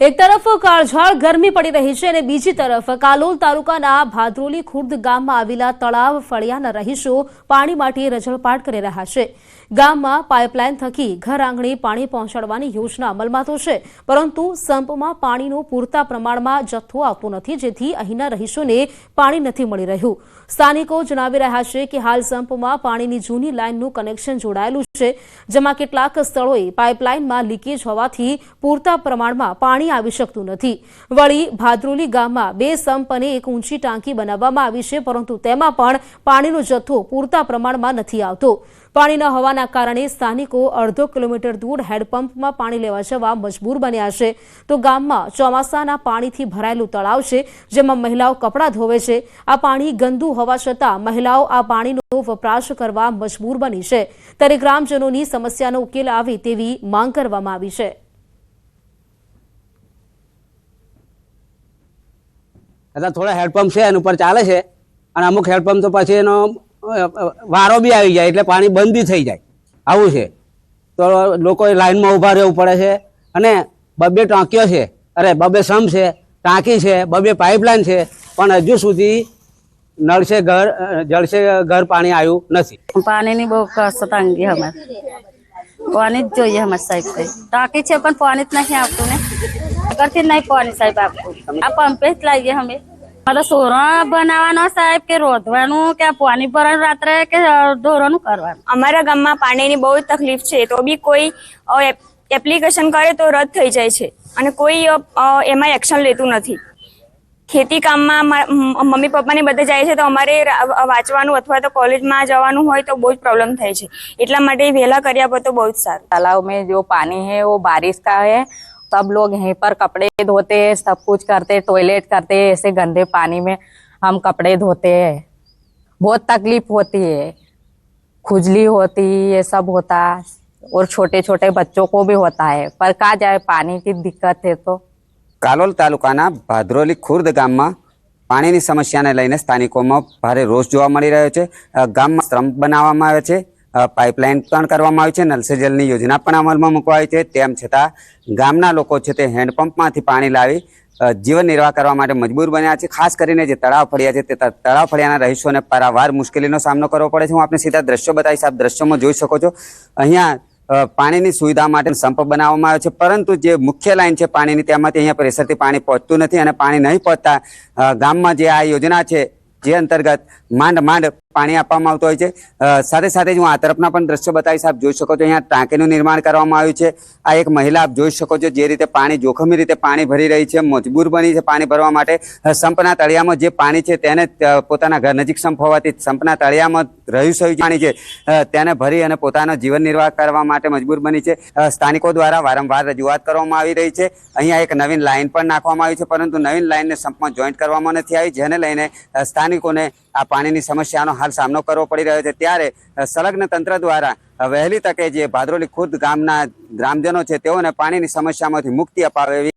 એક તરફ કાળઝાળ ગરમી પડી રહી છે અને બીજી તરફ કાલોલ તાલુકાના ભાદરોલી ખુર્દ ગામમાં આવેલા તળાવ ફળિયાના રહીશો પાણી માટે રઝળપાટ કરી રહ્યા છે। ગામમાં પાઇપલાઇન થકી ઘર આંગણે પાણી પહોંચાડવાની યોજના અમલમાં તો છે, પરંતુ સંપમાં પાણીનો પૂરતા પ્રમાણમાં જથ્થો આવતો નથી, જેથી અહીંના રહીશોને પાણી નથી મળી રહ્યું। સ્થાનિકો જણાવી રહ્યા છે કે હાલ સંપમાં પાણીની જૂની લાઇનનું કનેક્શન જોડાયેલું છે, જેમાં કેટલાક સ્થળોએ પાઇપલાઇનમાં લીકેજ હોવાથી પૂરતા પ્રમાણમાં પાણી આવી શકતું નથી। વળી ભાદરોલી ગામમાં 2 સંપ અને એક ઊંચી ટાંકી બનાવવામાં આવી છે, પરંતુ તેમાં પણ પાણીનો જથ્થો પૂરતા પ્રમાણમાં નથી આવતો। પાણી ન હોવાના કારણે સ્થાનિકો અડધો કિલોમીટર દૂર હેન્ડપંપમાં પાણી લેવા જવા મજબૂર બન્યા છે। તો ગામમાં ચોમાસાના પાણીથી ભરાયેલું તળાવ છે, જેમાં મહિલાઓ કપડાં ધોવે છે। આ પાણી ગંદુ હોવા છતાં મહિલાઓ આ પાણીનો વપરાશ કરવા મજબૂર બની છે, ત્યારે ગ્રામજનોની સમસ્યાનો ઉકેલ આવે તેવી માંગ કરવામાં આવી છે। थोड़ा हेडपंप से एन पर चाले छे અને અમુક હેડપંપ તો પછી એનો વારો બી આવી જાય એટલે પાણી બંધ બી થઈ જાય, આવું છે। તો લોકોએ લાઈનમાં ઊભા રહેવું પડે છે અને 2 ટાંકીઓ છે, અરે 2 સંપ છે, ટાંકી છે, 2 પાઇપલાઇન છે, પણ હજુ સુધી નળ से जल से घर पानी આવ્યું નથી। પાણીની બહુ તંગી અમારે, પાણી જ જોઈએ અમારે સાહેબ। કઈ ટાંકી છે પણ પાણી જ નથી આવતું ને, આગળથી નહીં પાણી સાહેબ આપતું। આ પંપે જ લાવીએ અમે। મારે સોરણ બનાવવાનો સાહેબ કે રોધવાનું કે પાણી ભરવાનું રાત્રે કે ઢોરોનું કરવાનું। અમારા ગામમાં પાણીની બહુ તકલીફ છે, તો બી કોઈ એપ્લિકેશન કરે તો રદ થઈ જાય છે અને કોઈ એમાં એક્શન લેતું નથી। ખેતી કામમાં મમ્મી પપ્પાને બધે જાય છે, તો અમારે વાંચવાનું અથવા તો કોલેજમાં જવાનું હોય તો બહુ જ પ્રોબ્લેમ થાય છે, એટલા માટે વહેલા કર્યા પર તો બહુ જ સારું। तालाब में जो पानी है वो बारिश का है, सब लोग यहीं पर कपड़े धोते, सब कुछ करते, टॉयलेट करते, ऐसे गंदे पानी में हम कपड़े धोते हैं। बहुत तकलीफ होती है, खुजली होती, ये सब होता और छोटे छोटे बच्चों को भी होता है, पर कहाँ जाए, पानी की दिक्कत है। तो કાલોલ તાલુકાના ભાદરોલી ખુર્દ ગામમાં પાણીની સમસ્યાને લઈને સ્થાનિકોમાં ભારે રોષ જોવા મળી રહ્યો છે। ગામમાં સ્તંભ બનાવવામાં આવે છે, પાઇપલાઇન પણ કરવામાં આવી છે, નલ સે જલની યોજના પણ અમલમાં મૂકવા આવી છે, તેમ છતાં ગામના લોકો છે તે હેન્ડપંપમાંથી પાણી લાવી જીવન નિર્વાહ કરવા માટે મજબૂર બન્યા છે। ખાસ કરીને જે તળાવ ફળિયા છે તે તળાવ ફળિયાના રહીશોને પારાવાર મુશ્કેલીનો સામનો કરવો પડે છે। હું આપને સીધા દ્રશ્યો બતાવીશ, આપ દ્રશ્યોમાં જોઈ શકો છો। અહીંયા પાણીની સુવિધા માટે સંપ બનાવવામાં આવ્યો છે, પરંતુ જે મુખ્ય લાઈન છે પાણીની તેમાંથી અહીંયા પ્રેશરથી પાણી પહોંચતું નથી અને પાણી નહીં પહોંચતા ગામમાં જે આ યોજના છે જે અંતર્ગત માંડ માંડ પાણી આપવામાં આવતું હોય છે। સાથે સાથે જ હું આ તરફના પણ દ્રશ્યો બતાવીશ, આપ જોઈ શકો છો અહીંયા ટાંકીનું નિર્માણ કરવામાં આવ્યું છે। આ એક મહિલા આપ જોઈ શકો છો જે રીતે પાણી જોખમી રીતે પાણી ભરી રહી છે, મજબૂર બની છે પાણી ભરવા માટે। સંપના તળિયામાં જે પાણી છે તેને પોતાના ઘર નજીક સંપ હોવાથી સંપના તળિયામાં રહ્યું પાણી છે તેને ભરી અને પોતાનો જીવન નિર્વાહ કરવા માટે મજબૂર બની છે। સ્થાનિકો દ્વારા વારંવાર રજૂઆત કરવામાં આવી રહી છે। અહીંયા એક નવીન લાઈન પણ નાખવામાં આવી છે, પરંતુ નવીન લાઈનને સંપમાં જોઈન્ટ કરવામાં નથી આવી, જેને લઈને સ્થાનિકોને આ પાણીની સમસ્યાનો હાલ સામનો કરવો પડી રહ્યો છે। ત્યારે સંલગ્ન તંત્ર દ્વારા વહેલી તકે જે ભાદરોલી ખુર્દ ગામના ગ્રામજનો છે તેઓને પાણીની સમસ્યામાંથી મુક્તિ અપાવે એવી